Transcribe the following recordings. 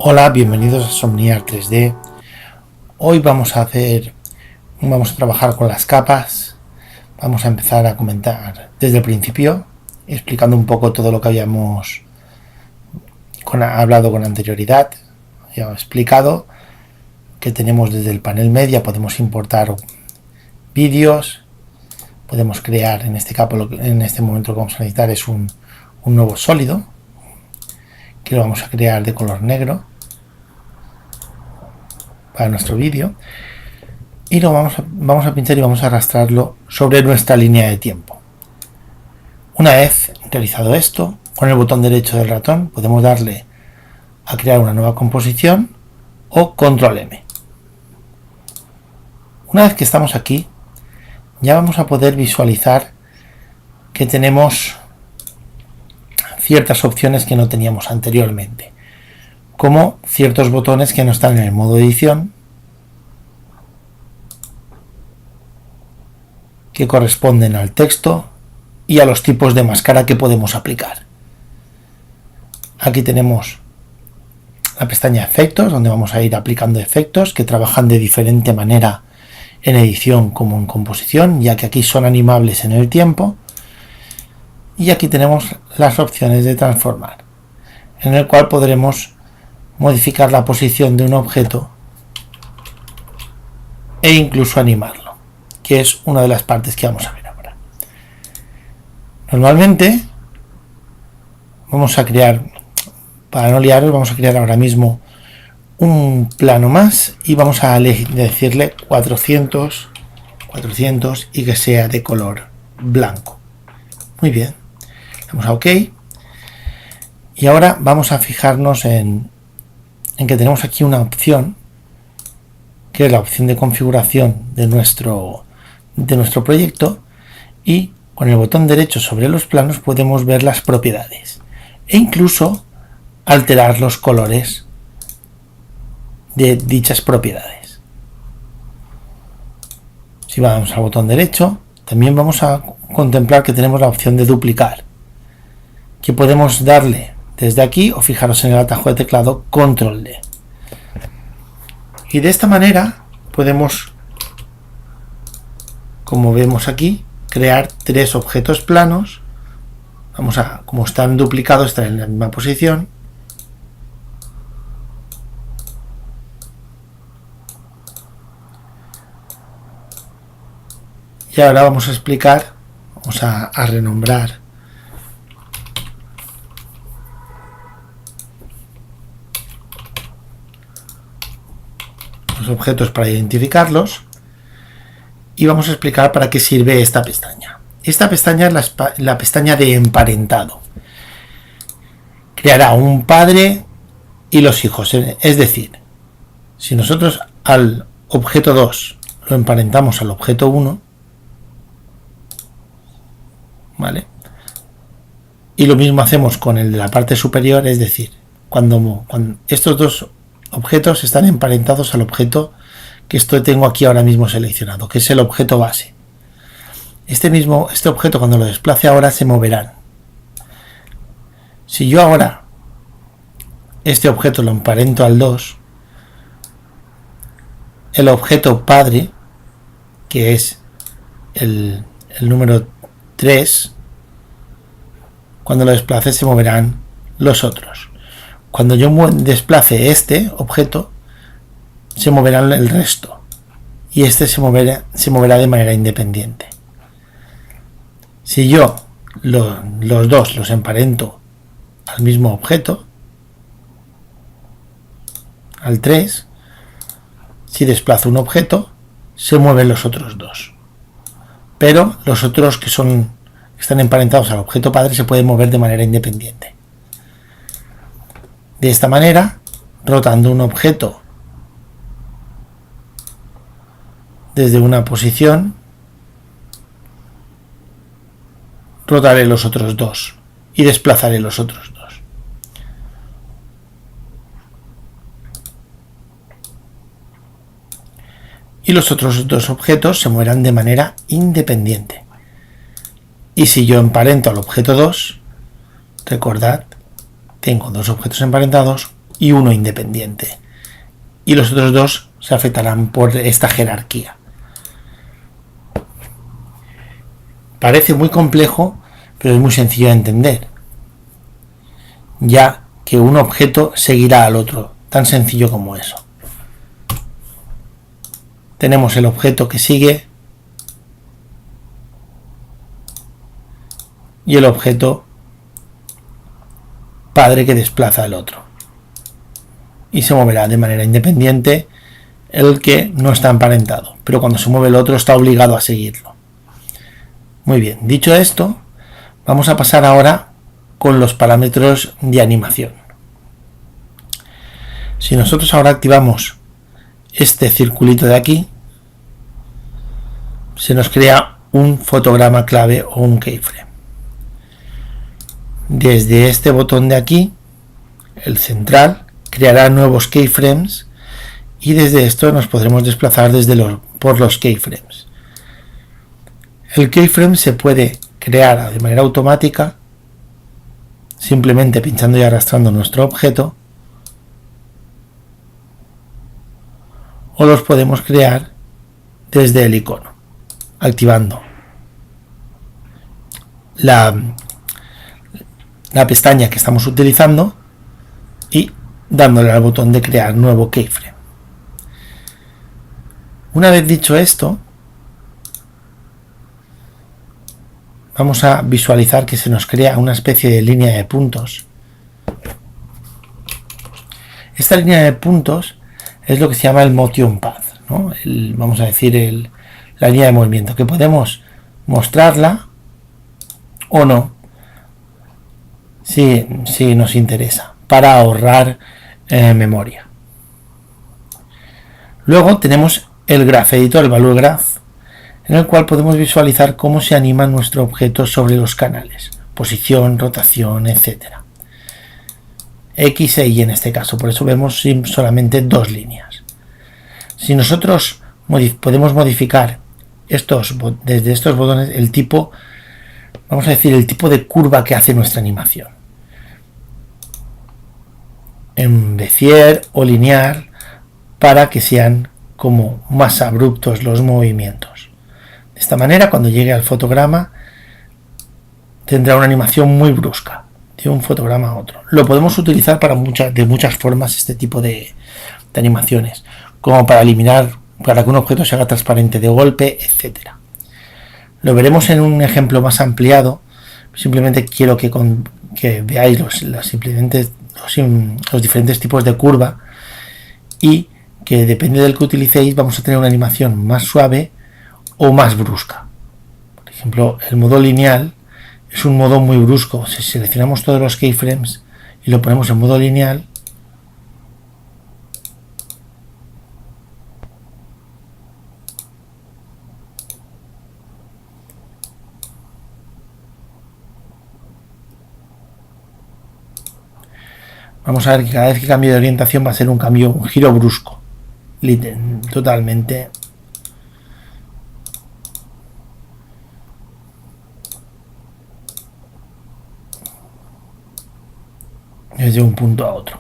Hola, bienvenidos a Somniar 3D. Hoy vamos a trabajar con las capas. Vamos a empezar a comentar desde el principio, explicando un poco todo lo que habíamos hablado con anterioridad. Ya he explicado que tenemos desde el panel media, podemos importar vídeos, podemos crear, en este momento lo que vamos a necesitar es un nuevo sólido, que lo vamos a crear de color negro para nuestro vídeo, y lo vamos a pinchar y vamos a arrastrarlo sobre nuestra línea de tiempo. Una vez realizado esto, con el botón derecho del ratón podemos darle a crear una nueva composición o control M. Una vez que estamos aquí, ya vamos a poder visualizar que tenemos ciertas opciones que no teníamos anteriormente, como ciertos botones que no están en el modo edición, que corresponden al texto y a los tipos de máscara que podemos aplicar. Aquí tenemos la pestaña efectos, donde vamos a ir aplicando efectos que trabajan de diferente manera en edición como en composición, ya que aquí son animables en el tiempo. Y aquí tenemos las opciones de transformar, en el cual podremos modificar la posición de un objeto e incluso animarlo, que es una de las partes que vamos a ver ahora. Normalmente vamos a crear, para no liaros, vamos a crear ahora mismo un plano más y vamos a decirle 400 y que sea de color blanco. Muy bien, damos a OK y ahora vamos a fijarnos en que tenemos aquí una opción, que es la opción de configuración de nuestro proyecto, y con el botón derecho sobre los planos podemos ver las propiedades e incluso alterar los colores de dichas propiedades. Si vamos al botón derecho, también vamos a contemplar que tenemos la opción de duplicar, que podemos darle desde aquí o fijaros en el atajo de teclado control D. Y de esta manera podemos, como vemos aquí, crear tres objetos planos. Como están duplicados, están en la misma posición. Y ahora vamos a explicar, vamos a renombrar los objetos para identificarlos, y vamos a explicar para qué sirve esta pestaña. Esta pestaña es la pestaña de emparentado. Creará un padre y los hijos, es decir, si nosotros al objeto 2 lo emparentamos al objeto 1, ¿vale? Y lo mismo hacemos con el de la parte superior, es decir, cuando estos dos objetos están emparentados al objeto que tengo aquí ahora mismo seleccionado, que es el objeto base. Este objeto, cuando lo desplace ahora, se moverán. Si yo ahora este objeto lo emparento al 2, el objeto padre, que es el número 3, cuando lo desplace se moverán los otros. Cuando yo desplace este objeto, se moverán el resto, y este se moverá de manera independiente. Si yo los dos los emparento al mismo objeto, al 3, si desplazo un objeto, se mueven los otros dos, pero los otros que están emparentados al objeto padre se pueden mover de manera independiente. De esta manera, rotando un objeto desde una posición, rotaré los otros dos y desplazaré los otros dos. Y los otros dos objetos se moverán de manera independiente. Y si yo emparento al objeto 2, recordad, tengo dos objetos emparentados, y uno independiente. Y los otros dos se afectarán por esta jerarquía. Parece muy complejo, pero es muy sencillo de entender, ya que un objeto seguirá al otro, tan sencillo como eso. Tenemos el objeto que sigue y el objeto padre que desplaza al otro. Y se moverá de manera independiente el que no está emparentado, pero cuando se mueve el otro está obligado a seguirlo. Muy bien, dicho esto, vamos a pasar ahora con los parámetros de animación. Si nosotros ahora activamos este circulito de aquí, se nos crea un fotograma clave o un keyframe. Desde este botón de aquí, el central, creará nuevos keyframes y desde esto nos podremos desplazar por los keyframes. El keyframe se puede crear de manera automática simplemente pinchando y arrastrando nuestro objeto, o los podemos crear desde el icono, activando la pestaña que estamos utilizando y dándole al botón de crear nuevo keyframe. Una vez dicho esto, vamos a visualizar que se nos crea una especie de línea de puntos. Esta línea de puntos es lo que se llama el motion path, ¿no? Vamos a decir la línea de movimiento, que podemos mostrarla o no si nos interesa, para ahorrar memoria. Luego tenemos el Graph Editor, el Value Graph, en el cual podemos visualizar cómo se anima nuestro objeto sobre los canales, posición, rotación, etc. X e Y en este caso, por eso vemos solamente dos líneas. Si nosotros podemos modificar desde estos botones el tipo, vamos a decir, el tipo de curva que hace nuestra animación, en Bezier o lineal, para que sean como más abruptos los movimientos. De esta manera, cuando llegue al fotograma, tendrá una animación muy brusca de un fotograma a otro. Lo podemos utilizar de muchas formas, este tipo de animaciones, como para que un objeto se haga transparente de golpe, etc. Lo veremos en un ejemplo más ampliado. Simplemente quiero que veáis los diferentes tipos de curva, y que depende del que utilicéis vamos a tener una animación más suave o más brusca. Por ejemplo, el modo lineal es un modo muy brusco. Si seleccionamos todos los keyframes y lo ponemos en modo lineal, vamos a ver que cada vez que cambie de orientación va a ser un giro brusco, totalmente. Desde un punto a otro.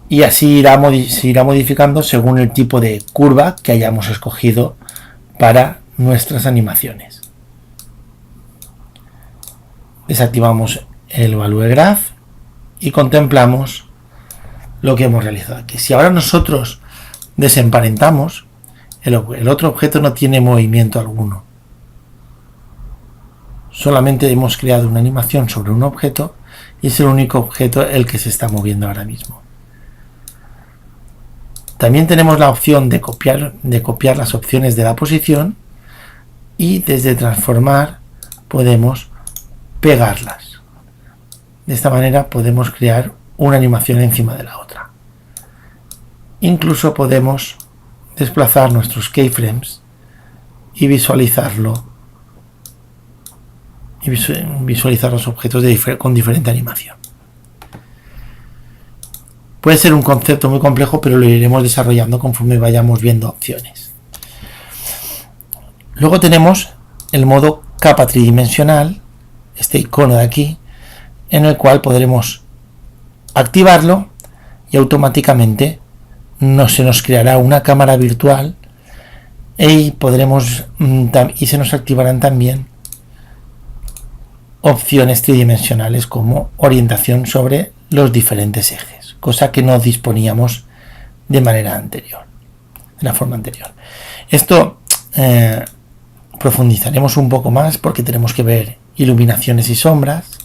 Y así se irá modificando según el tipo de curva que hayamos escogido para nuestras animaciones. Desactivamos el Value Graph y contemplamos lo que hemos realizado aquí. Si ahora nosotros desemparentamos, el otro objeto no tiene movimiento alguno. Solamente hemos creado una animación sobre un objeto y es el único objeto el que se está moviendo ahora mismo. También tenemos la opción de copiar las opciones de la posición, y desde transformar podemos pegarlas. De esta manera podemos crear una animación encima de la otra. Incluso podemos desplazar nuestros keyframes y visualizarlo, y visualizar los objetos con diferente animación. Puede ser un concepto muy complejo, pero lo iremos desarrollando conforme vayamos viendo opciones. Luego tenemos el modo capa tridimensional, este icono de aquí, en el cual podremos activarlo y automáticamente se nos creará una cámara virtual y se nos activarán también opciones tridimensionales como orientación sobre los diferentes ejes, cosa que no disponíamos de la forma anterior. Esto profundizaremos un poco más porque tenemos que ver iluminaciones y sombras,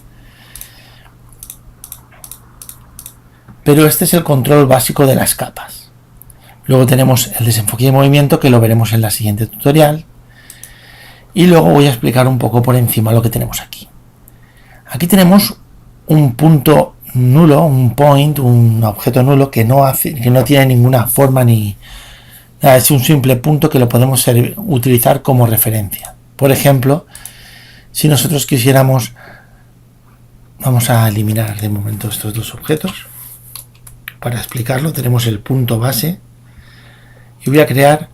pero este es el control básico de las capas. Luego tenemos el desenfoque de movimiento, que lo veremos en la siguiente tutorial, y luego voy a explicar un poco por encima lo que tenemos aquí. Aquí tenemos un punto nulo, un point, un objeto nulo que no tiene ninguna forma ni nada, es un simple punto que lo podemos utilizar como referencia. Por ejemplo, si nosotros quisiéramos, vamos a eliminar de momento estos dos objetos. Para explicarlo, tenemos el punto base y voy a crear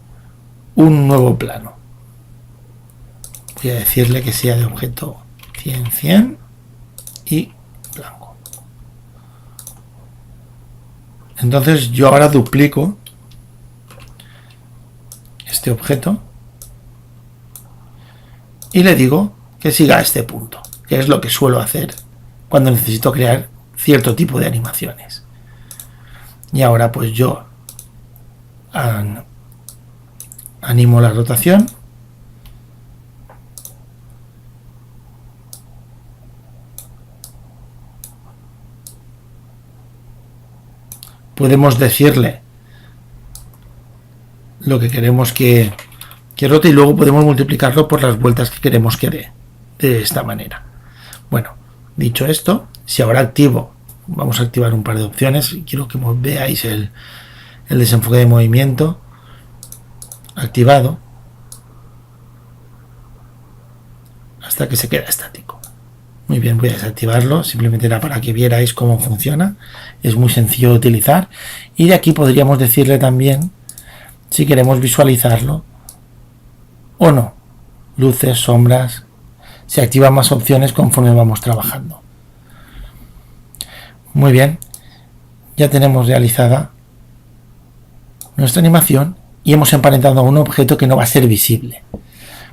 un nuevo plano. Voy a decirle que sea de objeto 100, 100 y blanco. Entonces yo ahora duplico este objeto y le digo que siga este punto, que es lo que suelo hacer cuando necesito crear cierto tipo de animaciones. Y ahora pues yo animo la rotación podemos decirle lo que queremos que rote y luego podemos multiplicarlo por las vueltas que queremos que dé de esta manera. Bueno, dicho esto, si ahora activo, vamos a activar un par de opciones, quiero que veáis el desenfoque de movimiento activado hasta que se queda estático. Muy bien, voy a desactivarlo, simplemente era para que vierais cómo funciona, es muy sencillo de utilizar y de aquí podríamos decirle también si queremos visualizarlo o no, luces, sombras, se activan más opciones conforme vamos trabajando. Muy bien, ya tenemos realizada nuestra animación y hemos emparentado a un objeto que no va a ser visible.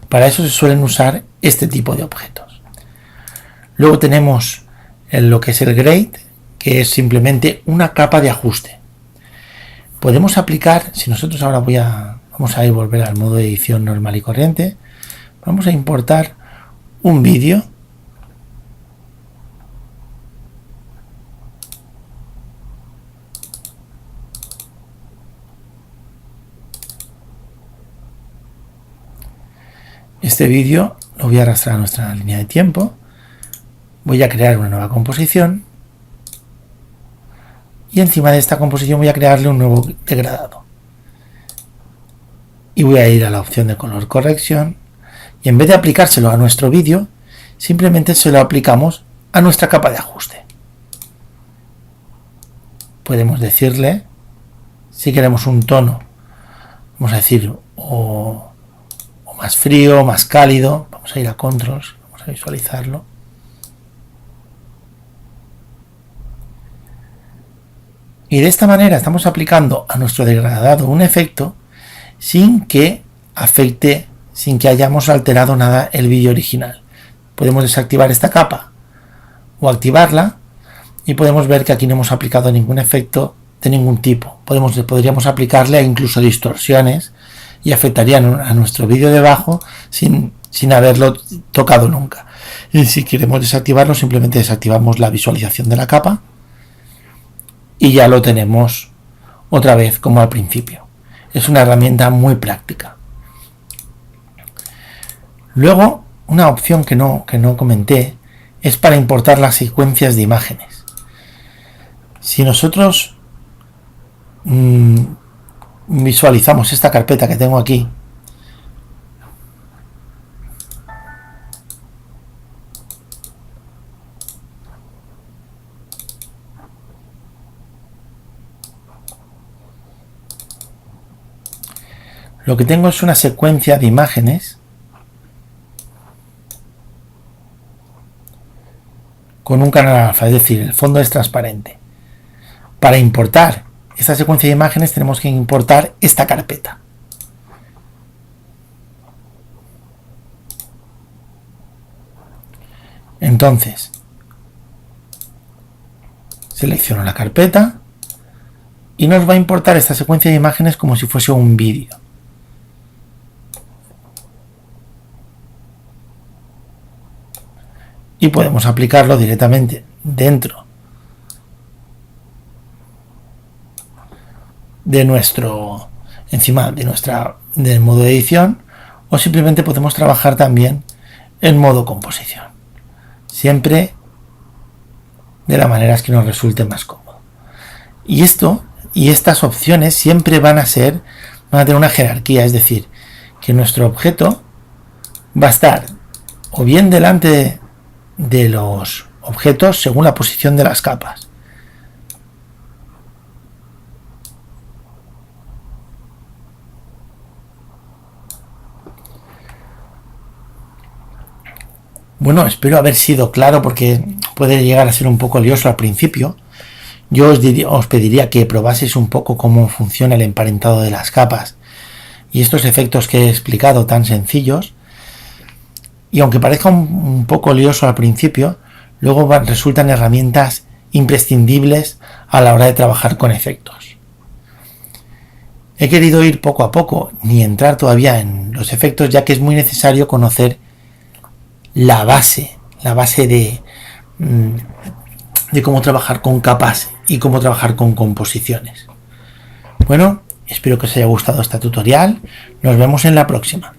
Para eso se suelen usar este tipo de objetos. Luego tenemos lo que es el grade, que es simplemente una capa de ajuste. Podemos aplicar, si nosotros ahora vamos a volver al modo de edición normal y corriente, vamos a importar un vídeo. Este vídeo lo voy a arrastrar a nuestra línea de tiempo. Voy a crear una nueva composición. Y encima de esta composición voy a crearle un nuevo degradado. Y voy a ir a la opción de color corrección. Y en vez de aplicárselo a nuestro vídeo, simplemente se lo aplicamos a nuestra capa de ajuste. Podemos decirle, si queremos un tono, vamos a decir, o más frío, más cálido, vamos a ir a controls, vamos a visualizarlo. Y de esta manera estamos aplicando a nuestro degradado un efecto sin que afecte, sin que hayamos alterado nada el vídeo original. Podemos desactivar esta capa o activarla y podemos ver que aquí no hemos aplicado ningún efecto de ningún tipo. Podríamos aplicarle incluso distorsiones y afectarían a nuestro vídeo debajo sin haberlo tocado nunca. Y si queremos desactivarlo, simplemente desactivamos la visualización de la capa y ya lo tenemos otra vez como al principio. Es una herramienta muy práctica. Luego, una opción que no comenté es para importar las secuencias de imágenes. Si nosotros visualizamos esta carpeta que tengo aquí, lo que tengo es una secuencia de imágenes con un canal alfa, es decir, el fondo es transparente. Para importar esta secuencia de imágenes tenemos que importar esta carpeta. Entonces, selecciono la carpeta y nos va a importar esta secuencia de imágenes como si fuese un vídeo. Y podemos aplicarlo directamente dentro de del modo de edición, o simplemente podemos trabajar también en modo composición, siempre de la manera que nos resulte más cómodo. Y estas opciones siempre van a tener una jerarquía, es decir, que nuestro objeto va a estar o bien delante de los objetos según la posición de las capas. Bueno, espero haber sido claro porque puede llegar a ser un poco lioso al principio. Yo os pediría que probaseis un poco cómo funciona el emparentado de las capas y estos efectos que he explicado tan sencillos. Y aunque parezca un poco lioso al principio, luego resultan herramientas imprescindibles a la hora de trabajar con efectos. He querido ir poco a poco, ni entrar todavía en los efectos, ya que es muy necesario conocer la base de cómo trabajar con capas y cómo trabajar con composiciones. Bueno, espero que os haya gustado este tutorial. Nos vemos en la próxima.